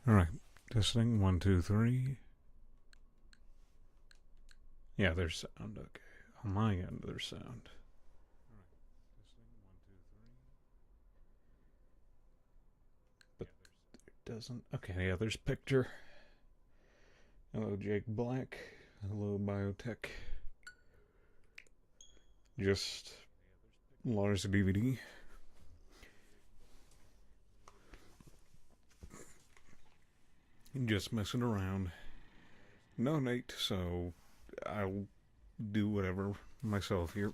Alright, testing. 1, 2, 3. Yeah, there's sound. Okay. On my end, there's sound. But it doesn't. Okay, yeah, there's picture. Hello, Jake Black. Hello, Biotech. Just Lars DVD. Just messing around. No Nate, so I'll do whatever myself here.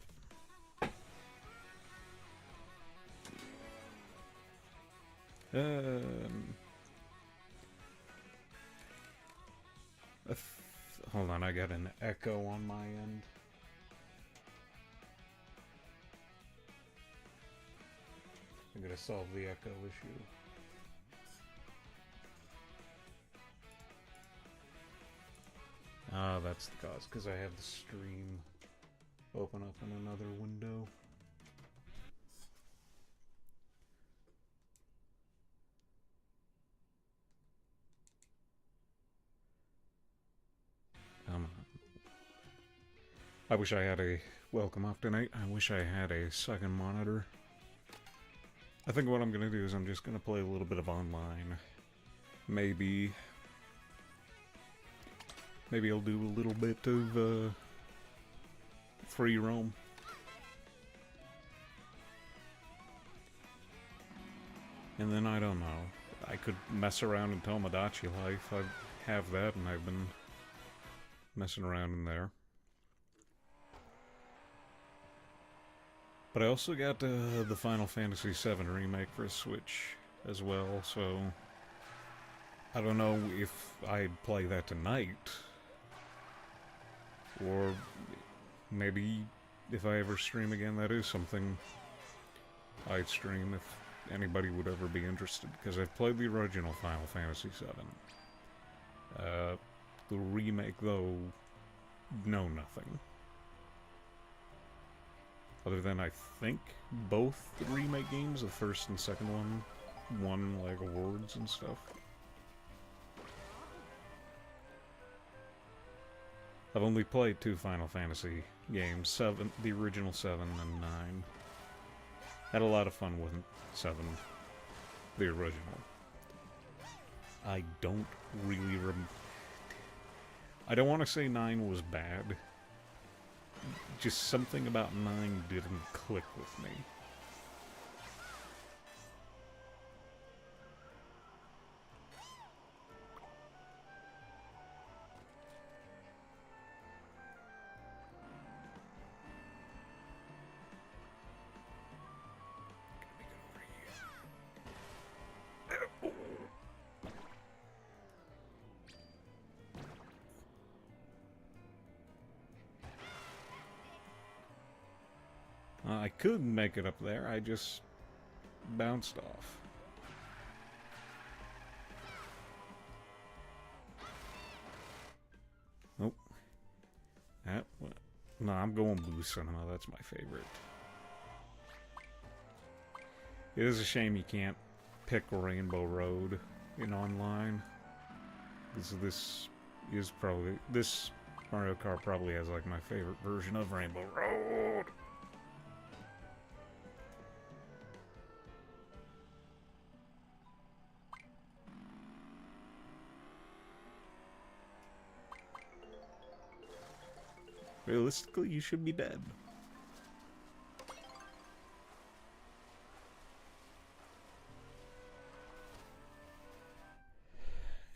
Um, Hold on, I got an echo on my end. I'm gonna solve the echo issue. Ah, that's the cause, because I have the stream open up in another window. Come on. I wish I had a welcome off tonight. I wish I had a second monitor. I think what I'm gonna do is I'm just gonna play a little bit of online. Maybe I'll do a little bit of free roam. And then I don't know. I could mess around in Tomodachi Life. I have that, and I've been messing around in there. But I also got the Final Fantasy VII Remake for Switch as well, so I don't know if I'd play that tonight, or maybe if I ever stream again, that is something I'd stream if anybody would ever be interested, because I've played the original Final Fantasy VII. The remake, though, no nothing. Other than I think both the remake games, the first and second one, won like awards and stuff. I've only played 2 Final Fantasy games, the original 7 and 9. Had a lot of fun with 7, the original. I don't really I don't want to say 9 was bad. Just something about 9 didn't click with me. I could make it up there, I just bounced off. Nope. No, I'm going Blue Cinema, that's my favorite. It is a shame you can't pick Rainbow Road in online. This Mario Kart probably has like my favorite version of Rainbow Road. Realistically, you should be dead.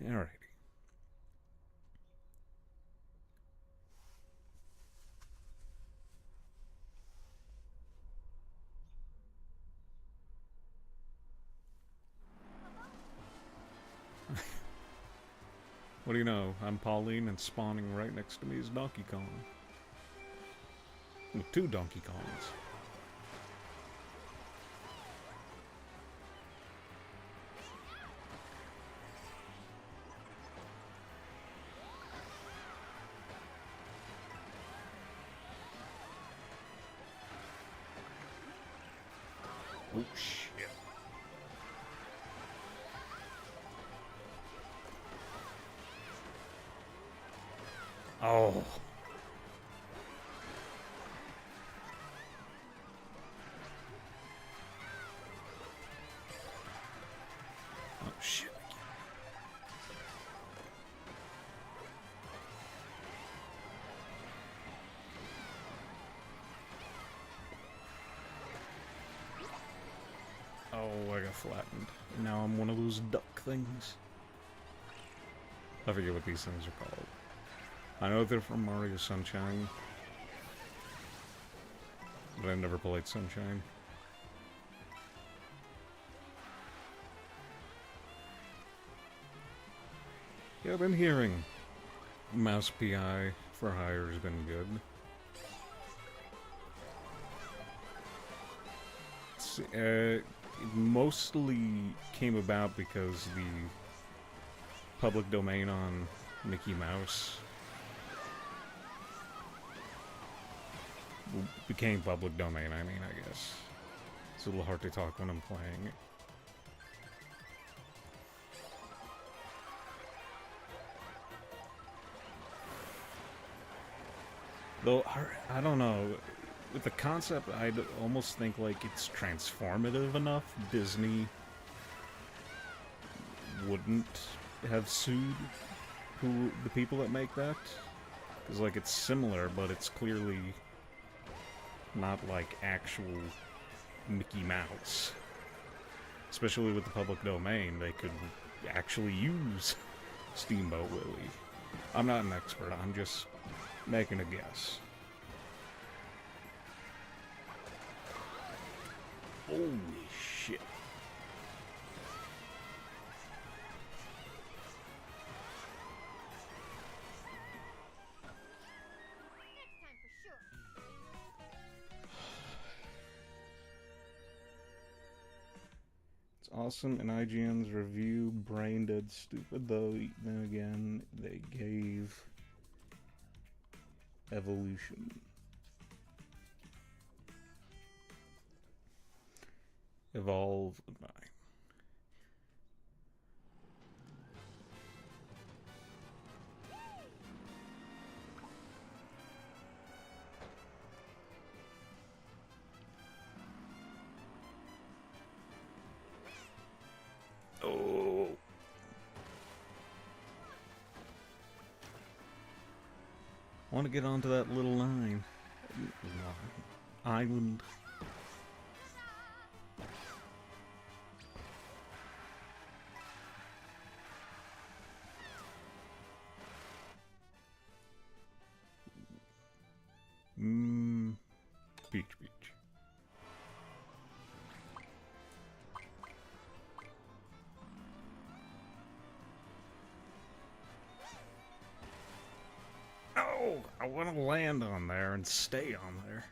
Alrighty. What do you know? I'm Pauline, and spawning right next to me is Donkey Kong. With 2 Donkey Kongs. Oh shit. Oh. Oh, shit. Oh, I got flattened. Now I'm one of those duck things. I forget what these things are called. I know they're from Mario Sunshine, but I've never played Sunshine. Yeah, I've been hearing Mouse PI for Hire has been good. It mostly came about because the public domain on Mickey Mouse became public domain, I mean, I guess. It's a little hard to talk when I'm playing. Though, I don't know, with the concept, I'd almost think like it's transformative enough. Disney wouldn't have sued the people that make that. Because, like, it's similar, but it's clearly not like actual Mickey Mouse. Especially with the public domain, they could actually use Steamboat Willie. I'm not an expert, I'm just making a guess. Holy shit. It's awesome in IGN's review, brain dead stupid though, then again, they gave Evolution. Evolve 9. Oh. I want to get onto that little line. Island. Beach. Oh, I want to land on there and stay on there.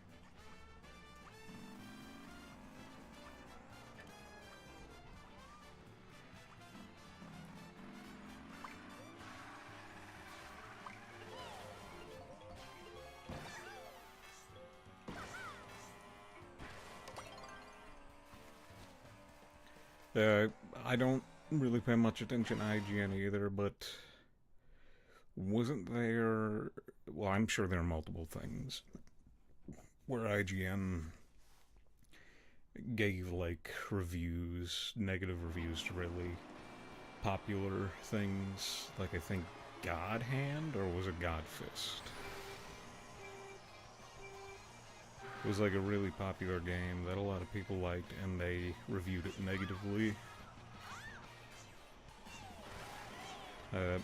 I don't really pay much attention to IGN either, but wasn't there... Well, I'm sure there are multiple things where IGN gave, like, reviews, negative reviews to really popular things. Like, I think God Hand, or was it God Fist? It was like a really popular game that a lot of people liked, and they reviewed it negatively.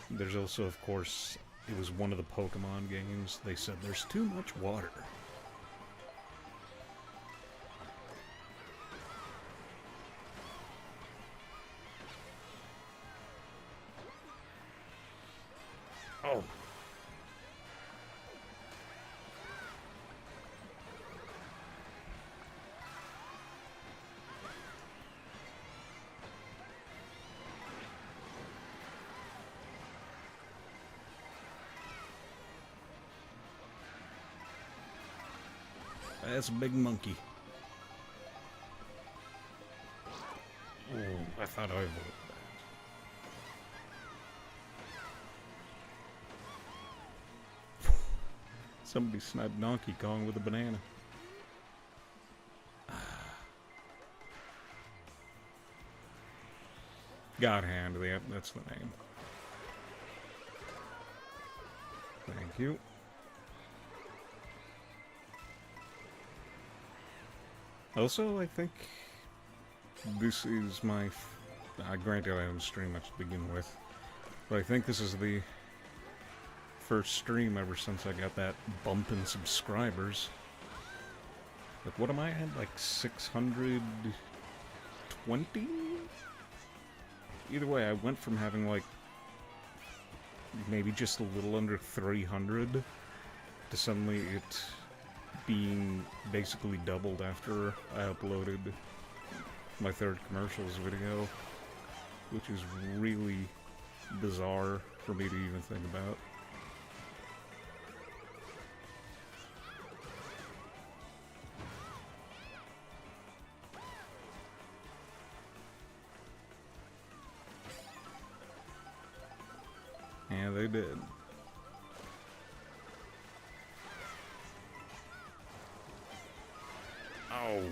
There's also, of course, it was one of the Pokemon games. They said there's too much water. Oh. That's a big monkey. Oh, I thought I would. Somebody sniped Donkey Kong with a banana. God Hand, yep, that's the name. Thank you. Also, I think this is my... granted, I didn't stream much to begin with, but I think this is the first stream ever since I got that bump in subscribers. Like, what am I at? Like 620? Either way, I went from having like maybe just a little under 300 to suddenly it being basically doubled after I uploaded my third commercials video, which is really bizarre for me to even think about. Yeah, they did. Oh.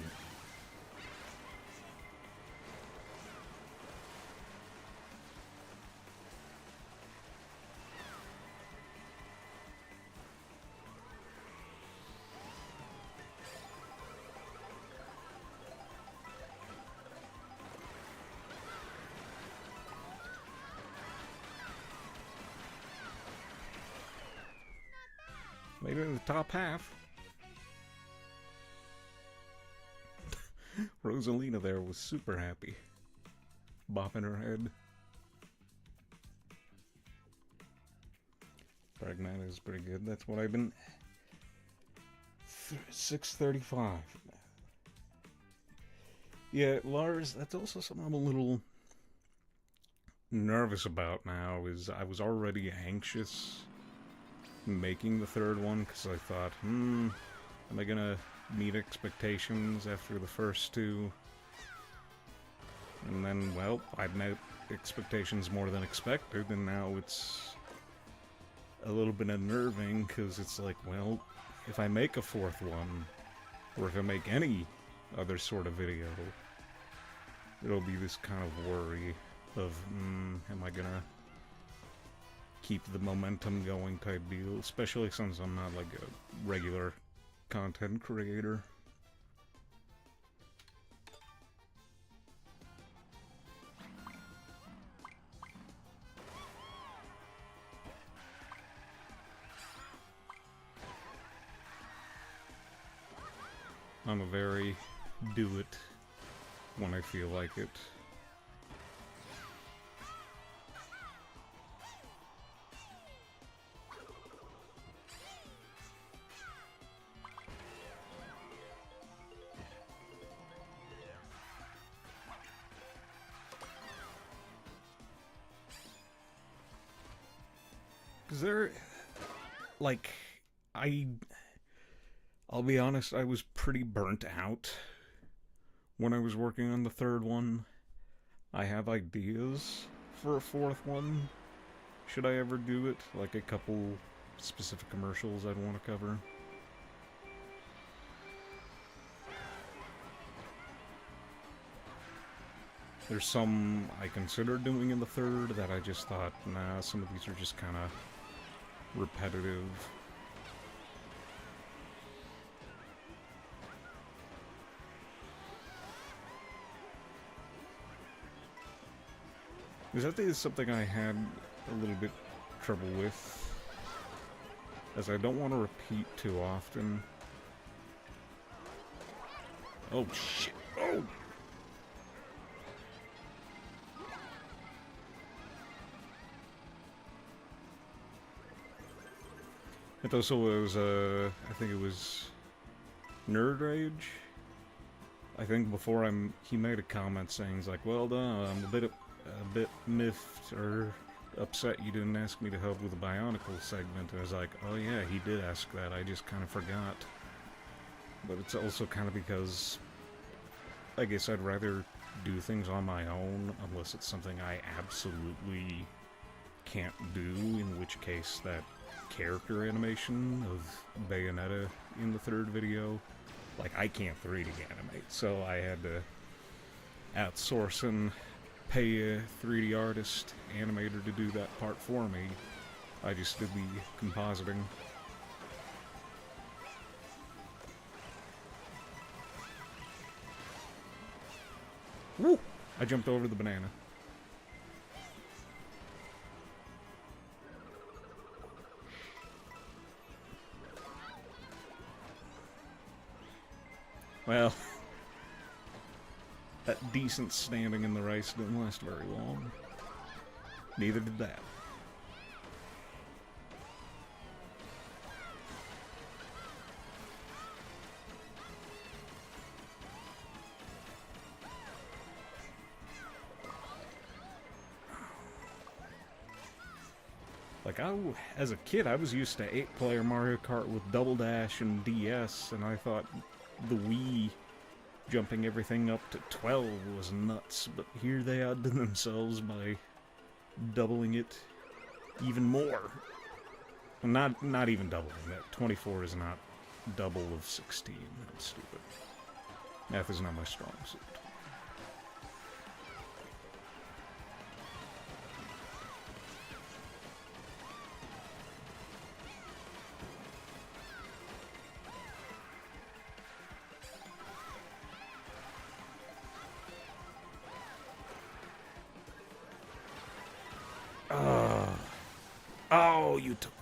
Made it in the top half. Rosalina there was super happy. Bopping her head. Pragmatic is pretty good. That's what I've been... 635. Yeah, Lars, that's also something I'm a little nervous about now, is I was already anxious making the third one, because I thought, am I gonna meet expectations after the first two? And then, well, I've met expectations more than expected, and now it's a little bit unnerving, because it's like, well, if I make a fourth one, or if I make any other sort of video, it'll be this kind of worry of, am I gonna keep the momentum going type deal, especially since I'm not like a regular content creator. I'm a very do it when I feel like it. Because there, like, I'll be honest, I was pretty burnt out when I was working on the third one. I have ideas for a fourth one, should I ever do it, like a couple specific commercials I'd want to cover. There's some I considered doing in the third that I just thought, nah, some of these are just kind of repetitive. That is something I had a little bit trouble with, as I don't want to repeat too often. Oh shit! Oh! It also was, I think it was Nerd Rage. I think before he made a comment saying, he's like, well, I'm a bit miffed or upset you didn't ask me to help with the Bionicle segment. And I was like, oh yeah, he did ask that, I just kind of forgot. But it's also kind of because I guess I'd rather do things on my own, unless it's something I absolutely can't do, in which case that character animation of Bayonetta in the third video. Like, I can't 3D animate, so I had to outsource and pay a 3D artist animator to do that part for me. I just did the compositing. Woo! I jumped over the banana. Well, that decent standing in the rice didn't last very long. Neither did that. Like, as a kid, I was used to 8-player Mario Kart with Double Dash and DS, and I thought the Wii jumping everything up to 12 was nuts, but here they outdid themselves by doubling it even more. Not even doubling that. 24 is not double of 16. That's stupid. Math is not my strong suit. Oh, you took...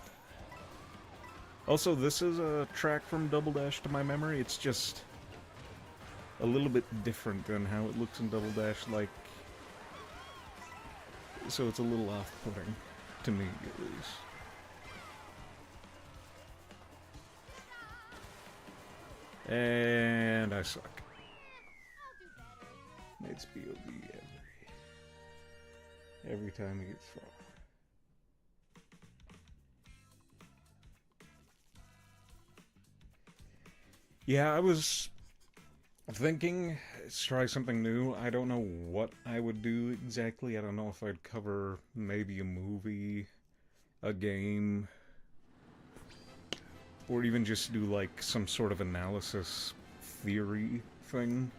Also, this is a track from Double Dash to my memory. It's just a little bit different than how it looks in Double Dash, like... So it's a little off-putting, to me at least. And I suck. It's B.O.B. every time he gets far. Yeah, I was thinking, let's try something new. I don't know what I would do exactly. I don't know if I'd cover maybe a movie, a game, or even just do like some sort of analysis theory thing.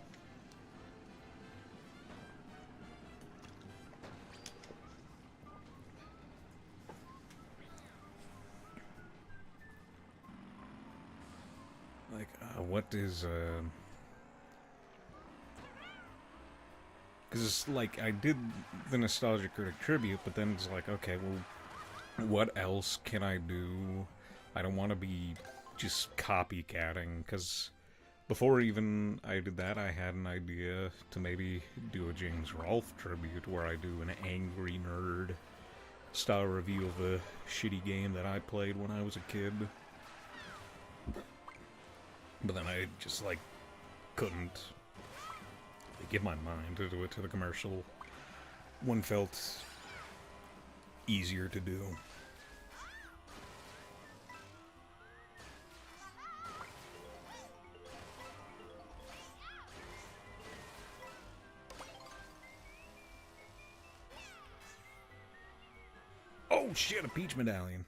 Like, what is, because it's like, I did the Nostalgia Critic Tribute, but then it's like, okay, well, what else can I do? I don't want to be just copycatting, because before even I did that, I had an idea to maybe do a James Rolfe tribute, where I do an angry nerd style review of a shitty game that I played when I was a kid. But then I just, like, couldn't get my mind to do it to the commercial. One felt easier to do. Oh shit, a Peach medallion.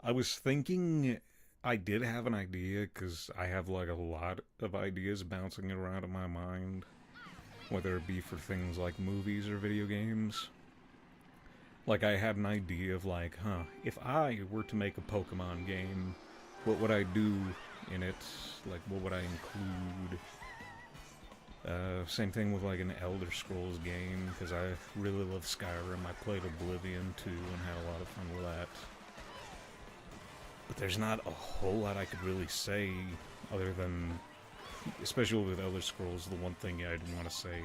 I was thinking I did have an idea, because I have like a lot of ideas bouncing around in my mind, whether it be for things like movies or video games. Like, I had an idea of like, if I were to make a Pokemon game, what would I do in it? Like, what would I include? Same thing with like an Elder Scrolls game, because I really love Skyrim. I played Oblivion too and had a lot of fun with that. But there's not a whole lot I could really say, other than, especially with Elder Scrolls, the one thing I'd want to say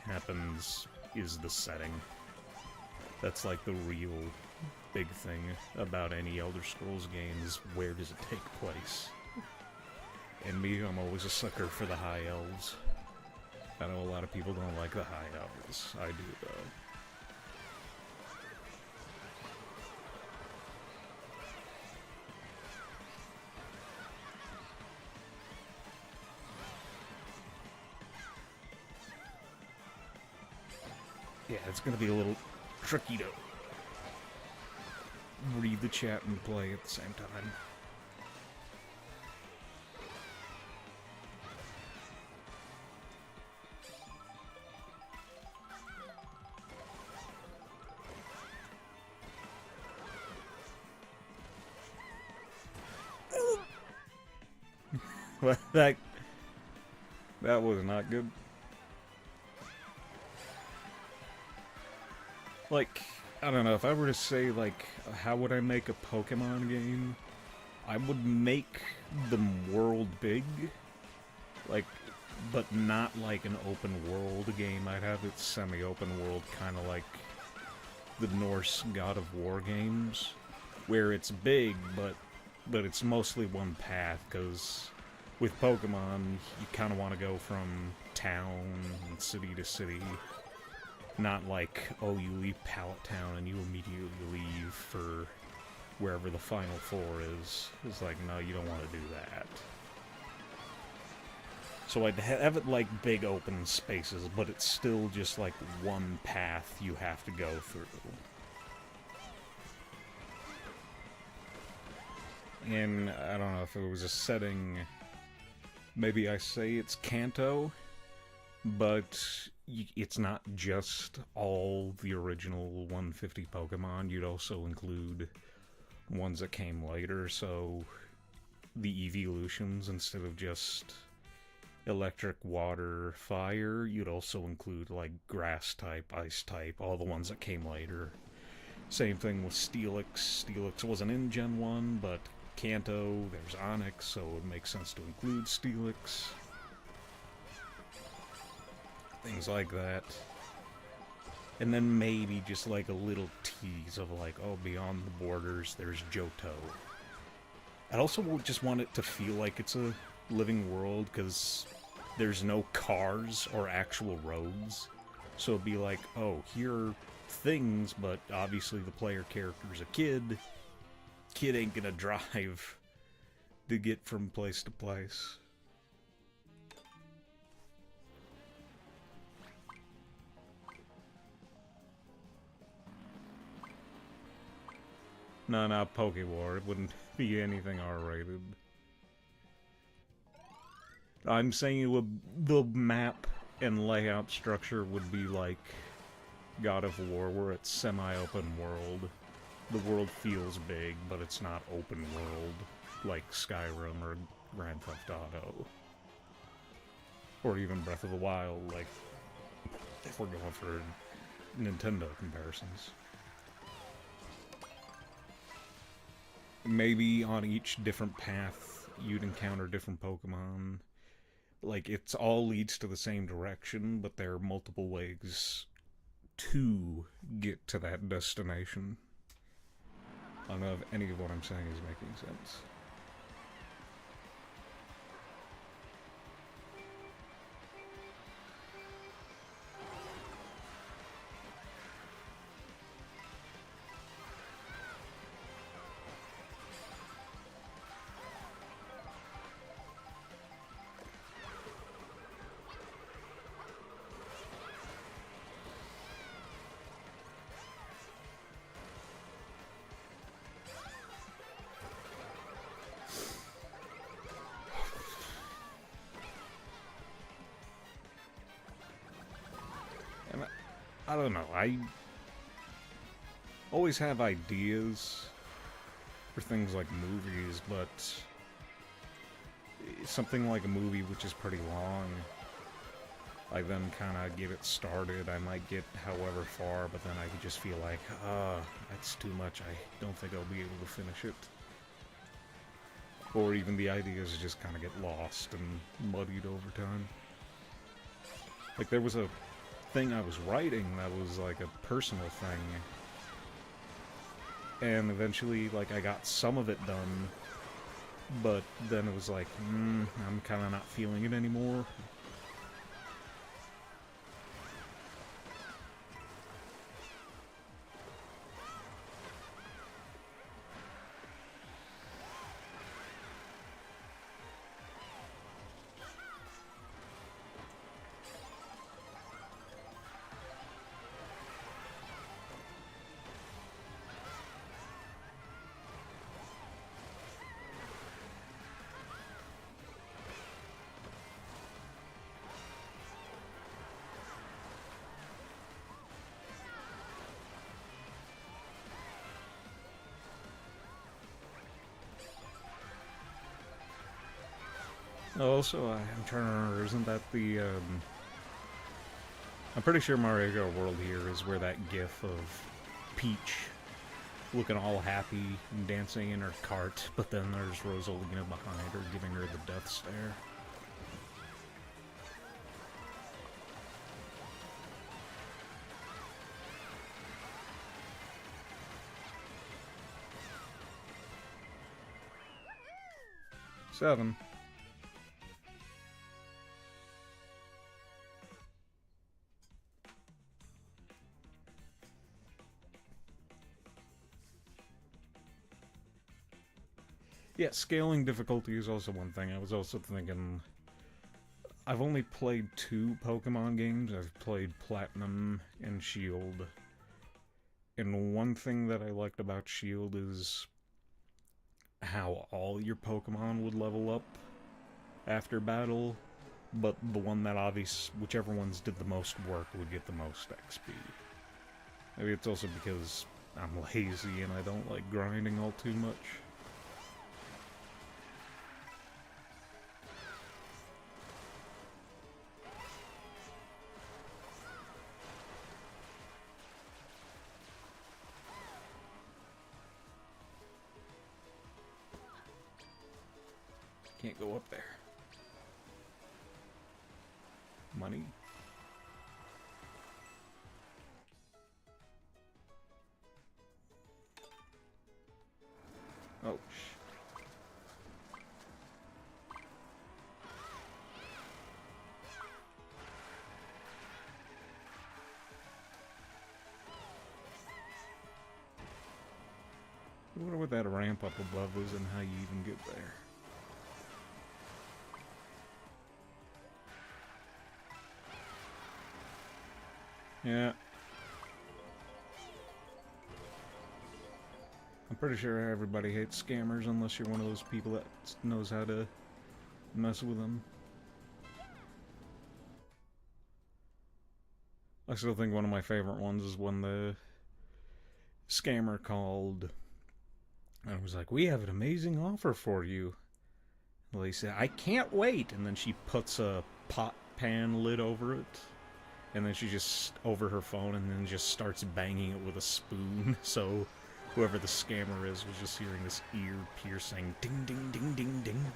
happens is the setting. That's like the real big thing about any Elder Scrolls game, is where does it take place? And me, I'm always a sucker for the High Elves. I know a lot of people don't like the High Elves. I do, though. Yeah, it's gonna be a little tricky to read the chat and play at the same time. that that was not good. Like, I don't know, if I were to say, like, how would I make a Pokemon game? I would make the world big, like, but not like an open world game. I'd have it semi-open world, kind of like the Norse God of War games, where it's big, but it's mostly one path, because with Pokemon, you kind of want to go from town and city to city. Not like, oh, you leave Pallet Town and you immediately leave for wherever the final four is. It's like, no, you don't want to do that. So I'd have it like big open spaces, but it's still just like one path you have to go through. And I don't know if it was a setting, maybe I say it's Kanto, but it's not just all the original 150 Pokemon. You'd also include ones that came later, so the evolutions, instead of just electric, water, fire, you'd also include like grass type, ice type, all the ones that came later. Same thing with Steelix. Steelix wasn't in Gen 1, but Kanto, there's Onix, so it makes sense to include Steelix. Things like that. And then maybe just like a little tease of like, oh, beyond the borders, there's Johto. I also just want it to feel like it's a living world, because there's no cars or actual roads. So it'd be like, oh, here are things, but obviously the player character's a kid. Kid ain't gonna drive to get from place to place. No, not Pokewar. It wouldn't be anything R-rated. I'm saying it would, the map and layout structure would be like God of War, where it's semi-open world. The world feels big, but it's not open world like Skyrim or Grand Theft Auto. Or even Breath of the Wild, like, if we're going for Nintendo comparisons. Maybe on each different path you'd encounter different Pokemon. Like, it's all leads to the same direction, but there are multiple ways to get to that destination. I don't know if any of what I'm saying is making sense. I don't know, I always have ideas for things like movies, but something like a movie which is pretty long, I then kind of get it started. I might get however far, but then I could just feel like, that's too much. I don't think I'll be able to finish it. Or even the ideas just kind of get lost and muddied over time. Like, there was a thing I was writing that was like a personal thing, and eventually, like, I got some of it done, but then it was like, I'm kind of not feeling it anymore. Also, I'm trying to remember, isn't that the, I'm pretty sure Mario Kart World here is where that gif of Peach looking all happy and dancing in her cart, but then there's Rosalina behind her giving her the death stare. Seven. Yeah, scaling difficulty is also one thing. I was also thinking, I've only played 2 Pokemon games. I've played Platinum and Shield. And one thing that I liked about Shield is how all your Pokemon would level up after battle, but the one that whichever ones did the most work would get the most XP. Maybe it's also because I'm lazy and I don't like grinding all too much. Can't go up there. Money. Oh, I wonder what that ramp up above is and how you even get there. Yeah. I'm pretty sure everybody hates scammers unless you're one of those people that knows how to mess with them. I still think one of my favorite ones is when the scammer called and was like, "We have an amazing offer for you." Well, he said, "I can't wait," and then she puts a pot pan lid over it, and then she just, over her phone, and then just starts banging it with a spoon, so whoever the scammer is was just hearing this ear-piercing ding ding ding ding ding.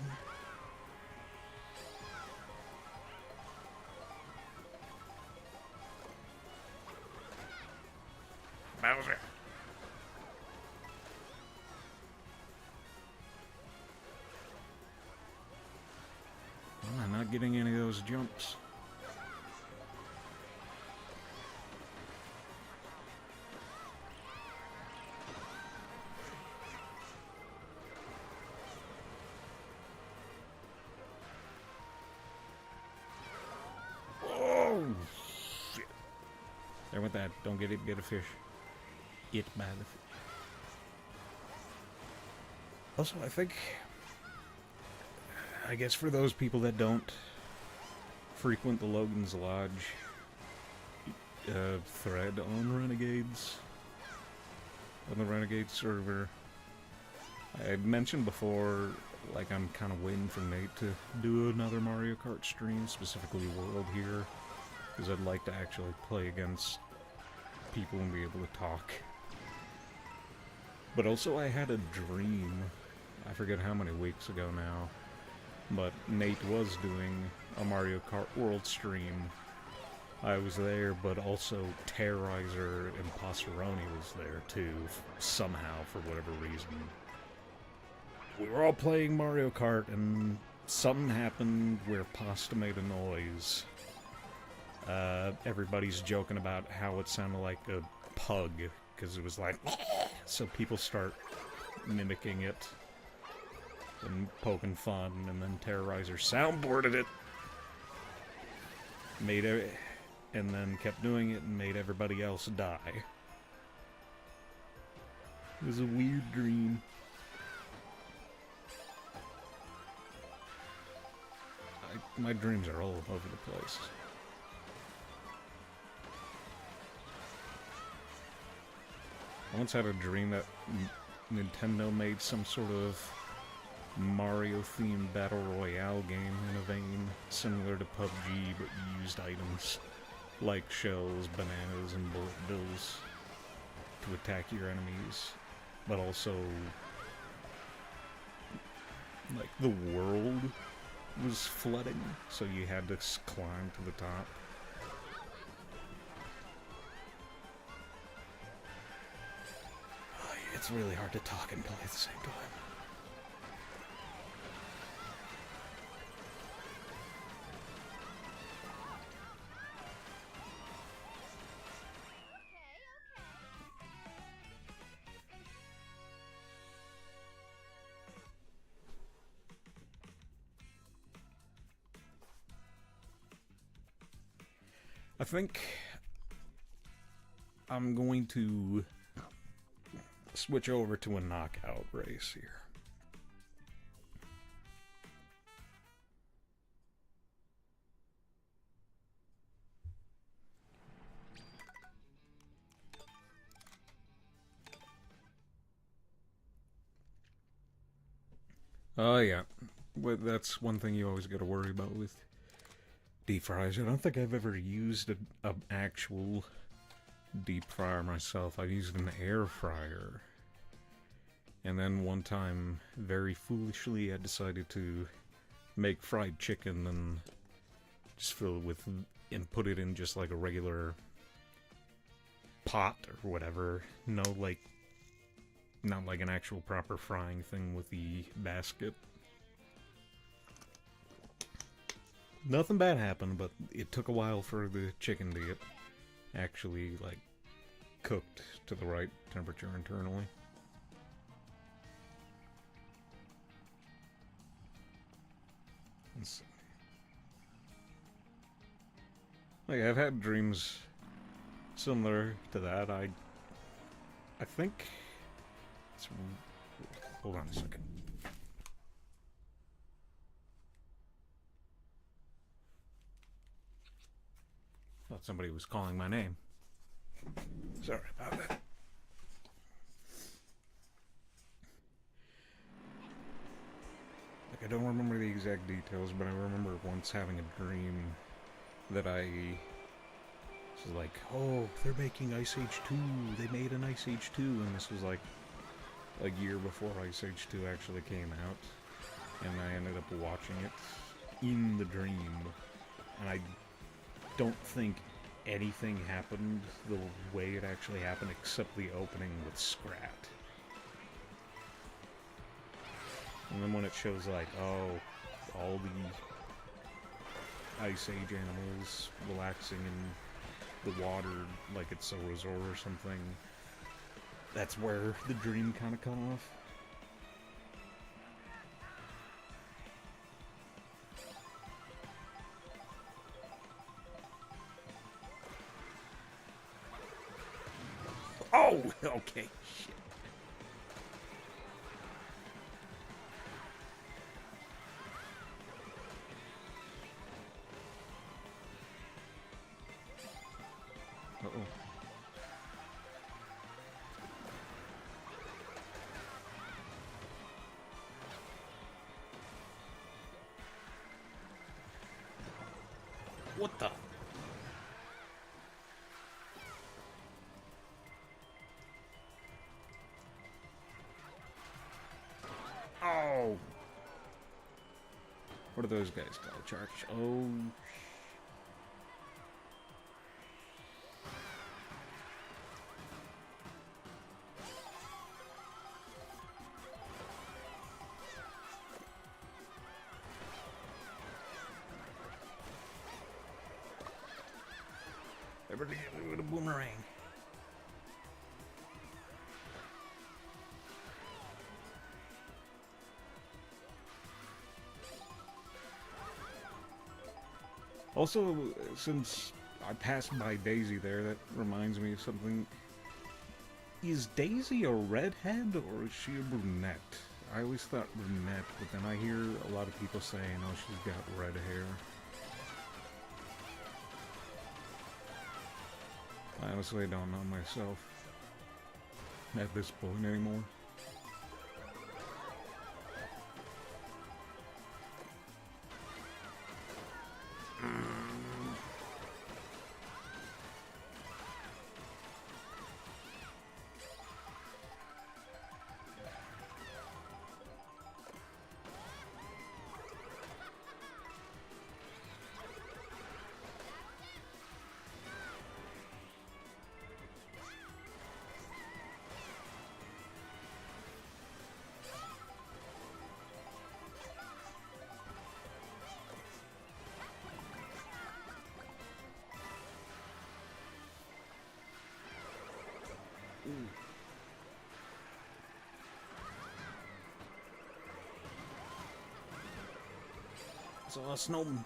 Bowser. Well, I'm not getting any of those jumps. Oh, shit. There went that. Don't get it, get a fish. It by the fish. Also, I guess for those people that don't frequent the Logan's Lodge thread on Renegades, on the Renegade server, I had mentioned before, like, I'm kind of waiting for Nate to do another Mario Kart stream, specifically World here, because I'd like to actually play against people and be able to talk. But also I had a dream, I forget how many weeks ago now, but Nate was doing a Mario Kart World stream. I was there, but also Terrorizer and Passeroni was there too, somehow, for whatever reason. We were all playing Mario Kart, and something happened where Pasta made a noise. Everybody's joking about how it sounded like a pug, because it was like, so people start mimicking it and poking fun, and then Terrorizer soundboarded it, and then kept doing it and made everybody else die. It was a weird dream. My dreams are all over the place. I once had a dream that Nintendo made some sort of Mario-themed battle royale game in a vein similar to PUBG, but used items like shells, bananas, and bullet bills to attack your enemies, but also like the world was flooding, so you had to climb to the top. Oh, it's really hard to talk and play at the same time. I think I'm going to switch over to a knockout race here. Oh yeah, well, that's one thing you always got to worry about with deep fryers. I don't think I've ever used an actual deep fryer myself. I've used an air fryer. And then one time, very foolishly, I decided to make fried chicken and just fill it with, and put it in just like a regular pot or whatever. No, like, not like an actual proper frying thing with the basket. Nothing bad happened, but it took a while for the chicken to get actually, like, cooked to the right temperature internally. Like, I've had dreams similar to that. I think it's, hold on a second. Thought somebody was calling my name. Sorry about that. Like, I don't remember the exact details, but I remember once having a dream that I was like, oh, they're making Ice Age 2. They made an Ice Age 2, and this was like a year before Ice Age 2 actually came out. And I ended up watching it in the dream. And I don't think anything happened the way it actually happened except the opening with Scrat. And then when it shows like, oh, all the Ice Age animals relaxing in the water like it's a resort or something, that's where the dream kind of cut off. Oh, okay, shit. Uh-oh. What the? Oh! What are those guys called? Charge? Oh. Everybody hit me with a boomerang. Also, since I passed by Daisy there, that reminds me of something. Is Daisy a redhead, or is she a brunette? I always thought brunette, but then I hear a lot of people saying, oh, she's got red hair. I honestly don't know myself at this point anymore. saw a snowman.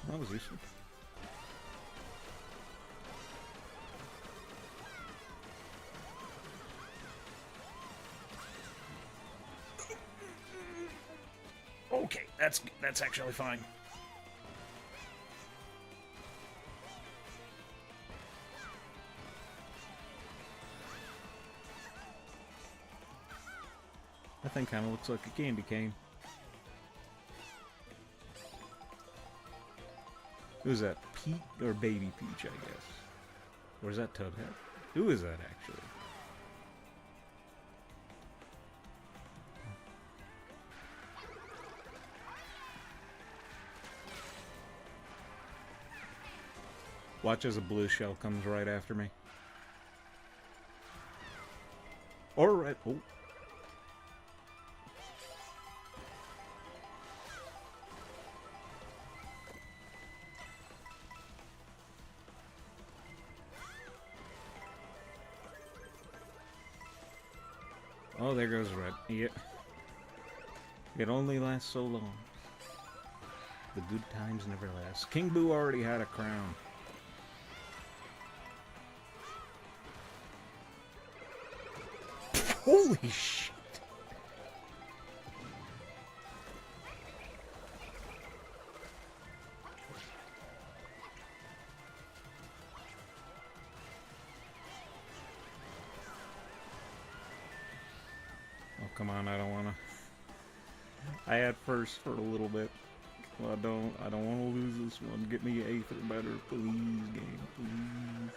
That was easy. Okay, that's actually fine. That thing kind of looks like a candy cane. Who's that? Pete or Baby Peach, I guess. Or is that Toadhead? Who is that, actually? Watch as a blue shell comes right after me. Or red. Oh. Oh, there goes red. Yep. It only lasts so long. The good times never last. King Boo already had a crown. Holy shit! Oh, come on, I don't wanna... I had first for a little bit. Well, I don't wanna lose this one. Get me 8th or better, please, game, please.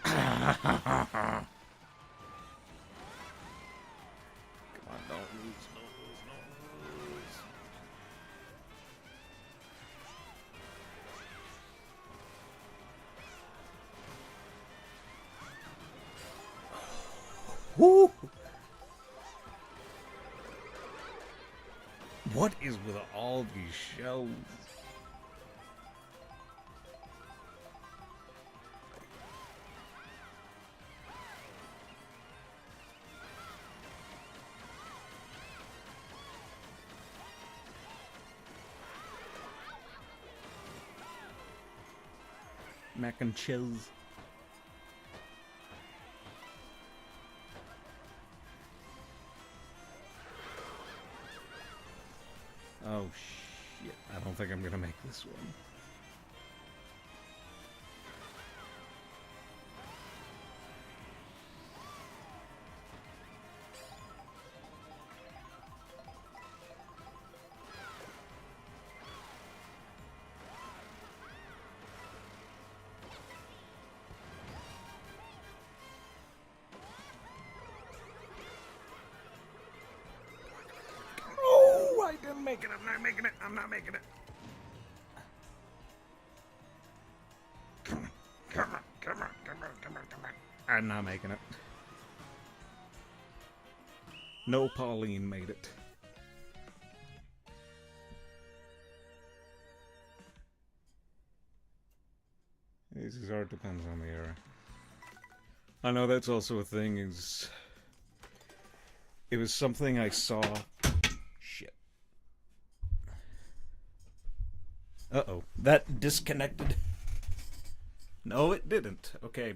Come on, don't lose, don't lose, don't lose. Woo! What is with all these shells? Mac and cheese. Oh shit, I don't think I'm gonna make this one. Oh, I didn't make it, I'm not making it, I'm not making it. Come on, come on, come on, come on, come on, come on. I'm not making it. No, Pauline made it. This is hard, depends on the era. I know that's also a thing, is... It was something I saw... Shit. Uh-oh. That disconnected. No, it didn't. Okay,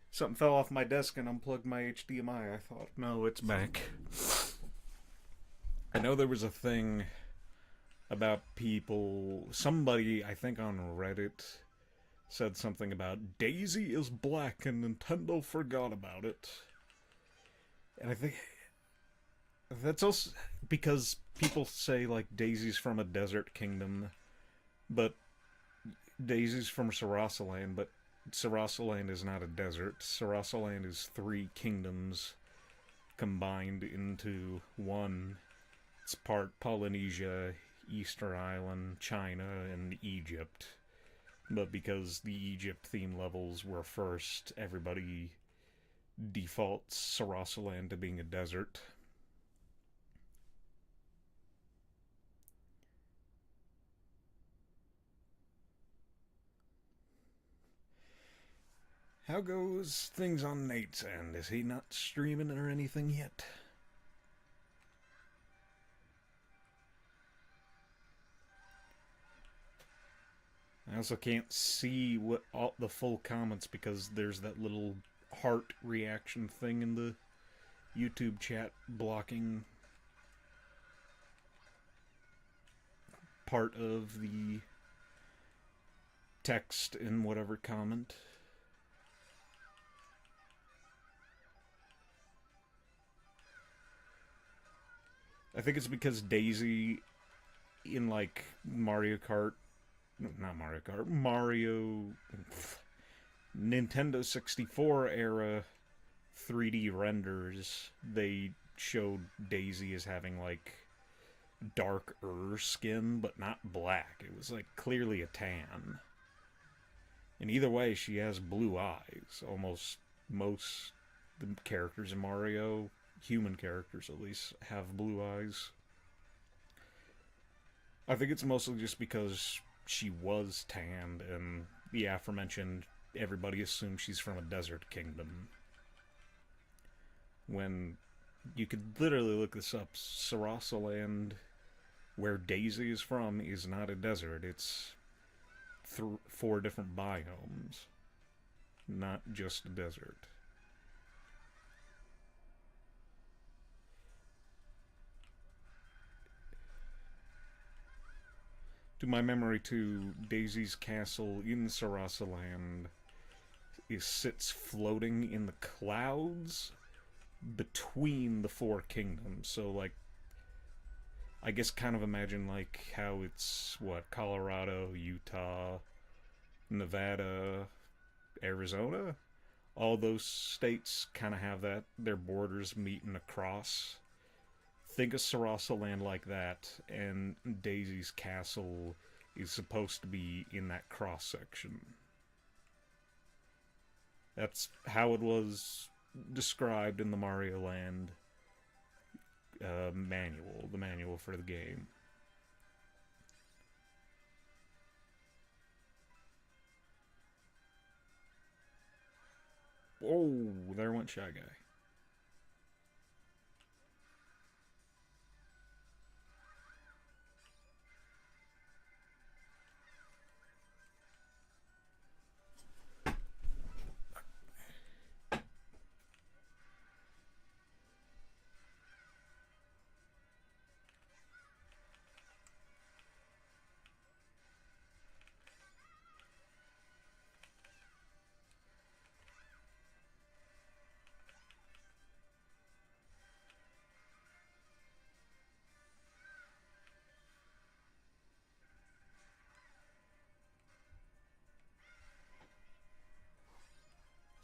something fell off my desk and unplugged my HDMI. I thought, no, it's back. I know there was a thing about people... Somebody, I think on Reddit, said something about Daisy is black and Nintendo forgot about it. And I think... That's also because people say like Daisy's from a desert kingdom, but Daisy's from Sarasaland, but Sarasaland is not a desert. Sarasaland is three kingdoms combined into one. It's part Polynesia, Easter Island, China, and Egypt. But because the Egypt theme levels were first, everybody defaults Sarasaland to being a desert. How goes things on Nate's end? Is he not streaming or anything yet? I also can't see what all the full comments because there's that little heart reaction thing in the YouTube chat blocking part of the text in whatever comment. I think it's because Daisy in like Mario Kart, not Mario Kart, Mario Nintendo 64 era 3D renders, they showed Daisy as having like darker skin, but not black. It was like clearly a tan. And either way, she has blue eyes. Almost most the characters in Mario, human characters at least, have blue eyes. I think it's mostly just because she was tanned, and the aforementioned everybody assumes she's from a desert kingdom. When you could literally look this up, Sarasaland, where Daisy is from, is not a desert. It's four different biomes, not just a desert. To my memory, too, Daisy's castle in Sarasaland sits floating in the clouds between the four kingdoms. So, like, I guess kind of imagine like how it's what Colorado, Utah, Nevada, Arizona. All those states kind of have that their borders meeting across. Think of Sarasaland like that, and Daisy's castle is supposed to be in that cross section. That's how it was described in the Mario Land manual, the manual for the game. Oh, there went Shy Guy.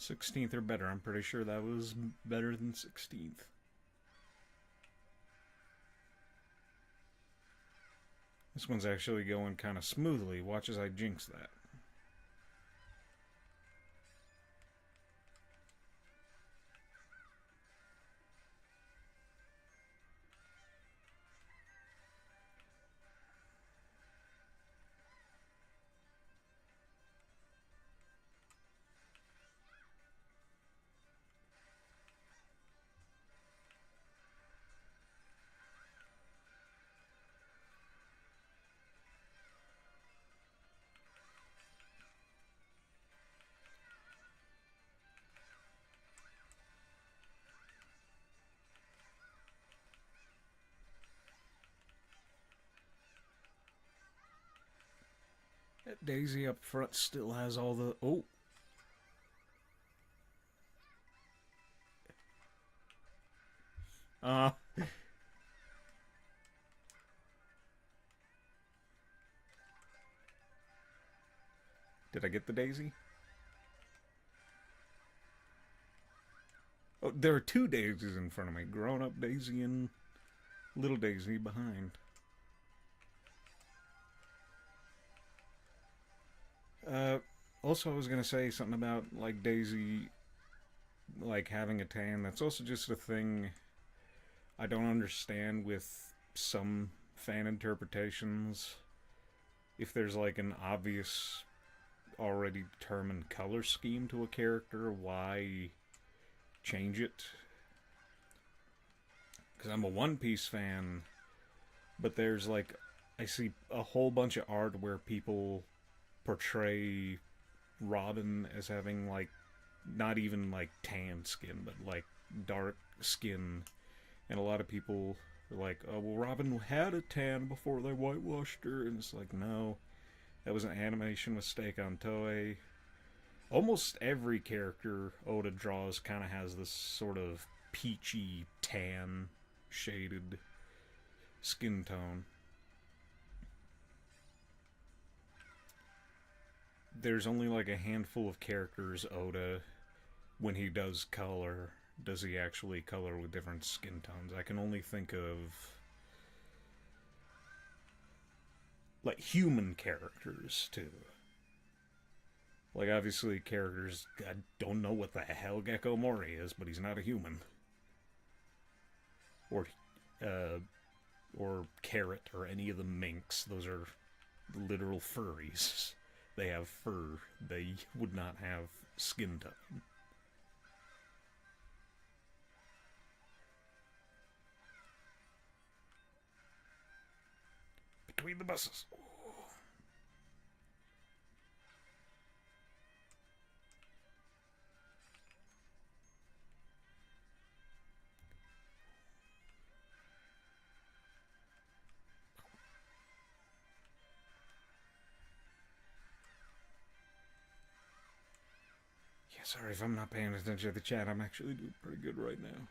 '16th or better. I'm pretty sure that was better than '16th. This one's actually going kind of smoothly. Watch as I jinx that. That Daisy up front still has all the... Oh! Uh, Did I get the daisy? Oh, there are two daisies in front of me. Grown-up Daisy and little Daisy behind. Also, I was gonna say something about, like, Daisy, like, having a tan. That's also just a thing I don't understand with some fan interpretations. If there's, like, an obvious, already determined color scheme to a character, why change it? Because I'm a One Piece fan, but there's, like, I see a whole bunch of art where people portray Robin as having, like, not even, like, tan skin, but, like, dark skin. And a lot of people are like, oh, well, Robin had a tan before they whitewashed her. And it's like, no, that was an animation mistake on Toei. Almost every character Oda draws kind of has this sort of peachy, tan, shaded skin tone. There's only like a handful of characters Oda, when he does color, does he actually color with different skin tones. I can only think of, like, human characters too. Like, obviously characters, I don't know what the hell Gecko Mori is, but he's not a human. Or Carrot, or any of the minks. Those are literal furries. They have fur. They would not have skin tone. Between the buses. Yeah, sorry if I'm not paying attention to the chat. I'm actually doing pretty good right now.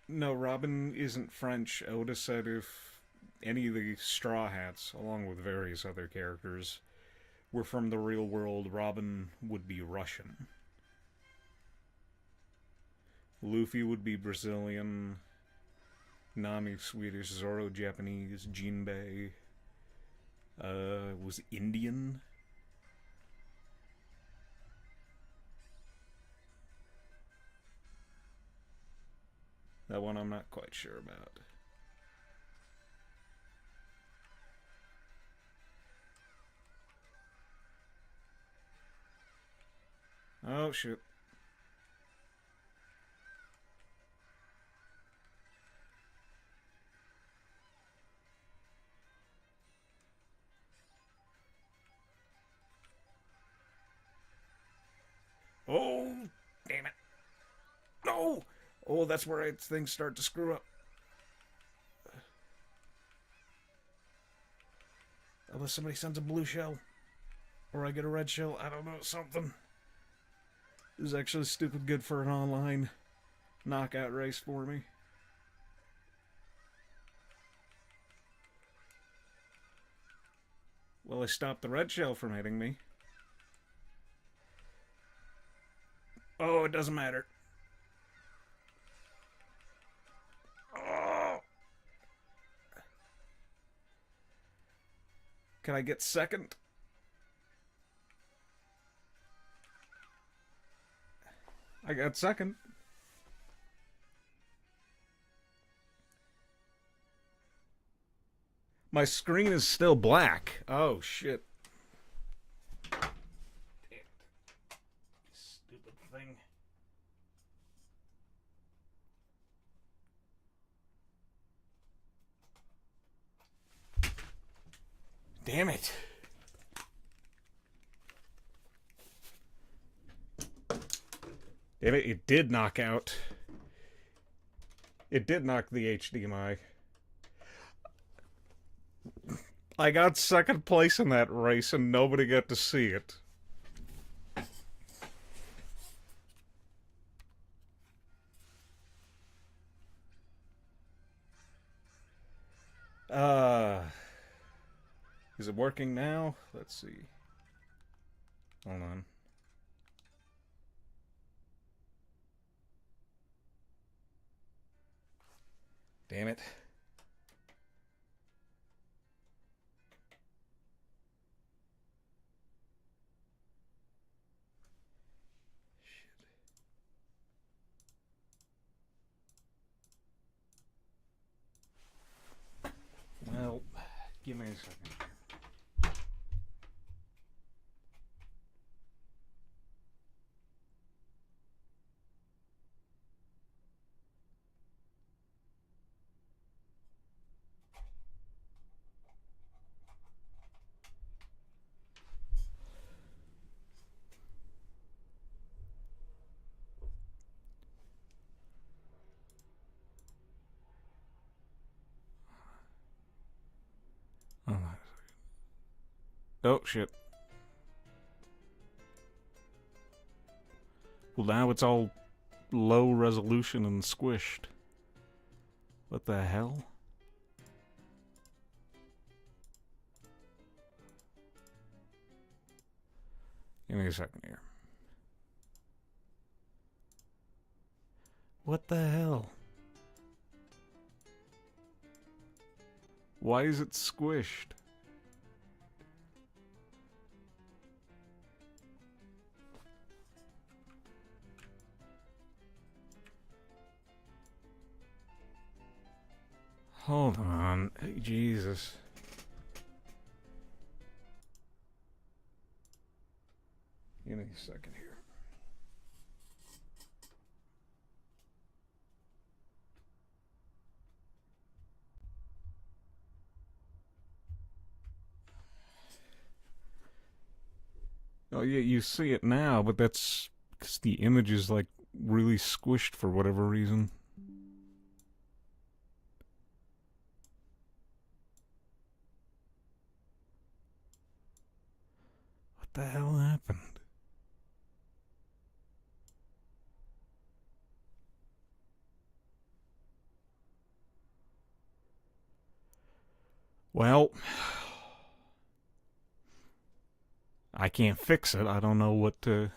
No, Robin isn't French. Oda said if any of the Straw Hats, along with various other characters, were from the real world, Robin would be Russian. Luffy would be Brazilian. Nami Swedish. Zoro Japanese. Jinbei was Indian. That one I'm not quite sure about. Oh, shit. Oh, damn it. No! Oh, that's where things start to screw up. Unless somebody sends a blue shell. Or I get a red shell. I don't know, something. This is actually stupid good for an online knockout race for me. Well, I stopped the red shell from hitting me. Oh, it doesn't matter. Oh. Can I get second? I got second. My screen is still black. Oh, shit. Damn it. Stupid thing. Damn it. Damn it, it did knock out. It did knock the HDMI. I got second place in that race and nobody got to see it. Is it working now? Let's see. Hold on. Damn it. Well, give me a second. Oh, shit. Well, now it's all low resolution and squished. What the hell? Give me a second here. What the hell? Why is it squished? Hold on. Hey, Jesus. Give me a second here. Oh, yeah, you see it now, but that's because the image is, like, really squished for whatever reason. What the hell happened? Well, I can't fix it. I don't know what to...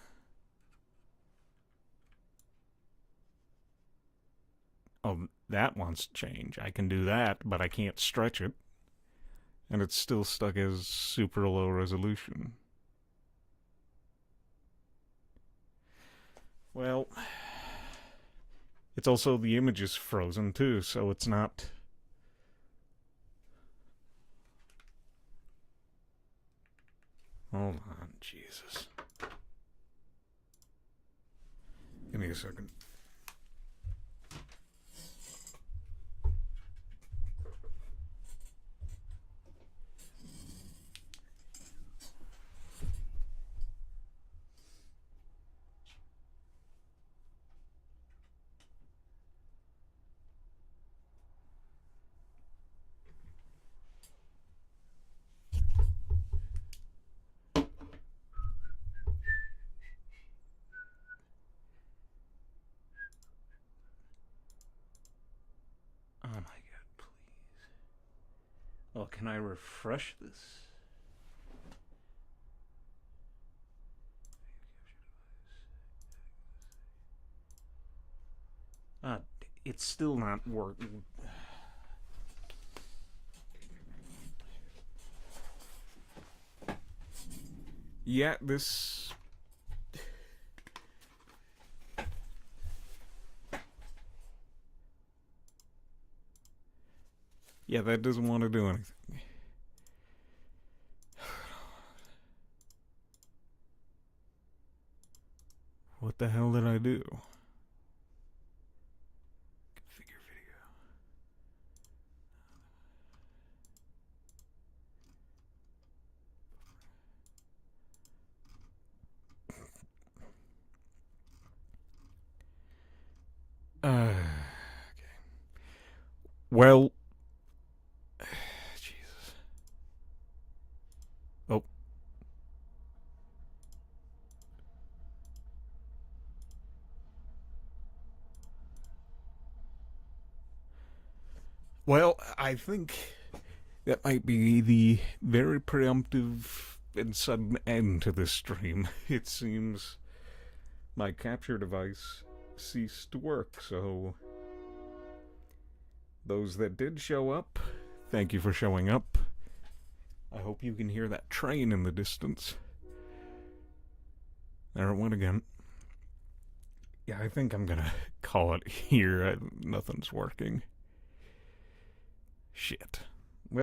Oh, that wants to change. I can do that, but I can't stretch it. And it's still stuck as super low resolution. Well, it's also the image is frozen too, so it's not... Hold on, Jesus. Give me a second. Oh my god, please. Oh, can I refresh this? It's still not working. Yeah, this... Yeah, that doesn't want to do anything. What the hell did I do? Configure video. Okay. Well... Jesus. Oh. Well, I think That might be the very preemptive and sudden end to this stream. It seems my capture device ceased to work, so those that did show up, thank you for showing up. I hope you can hear that train in the distance. There it went again. Yeah, I think I'm gonna call it here. Nothing's working. Shit.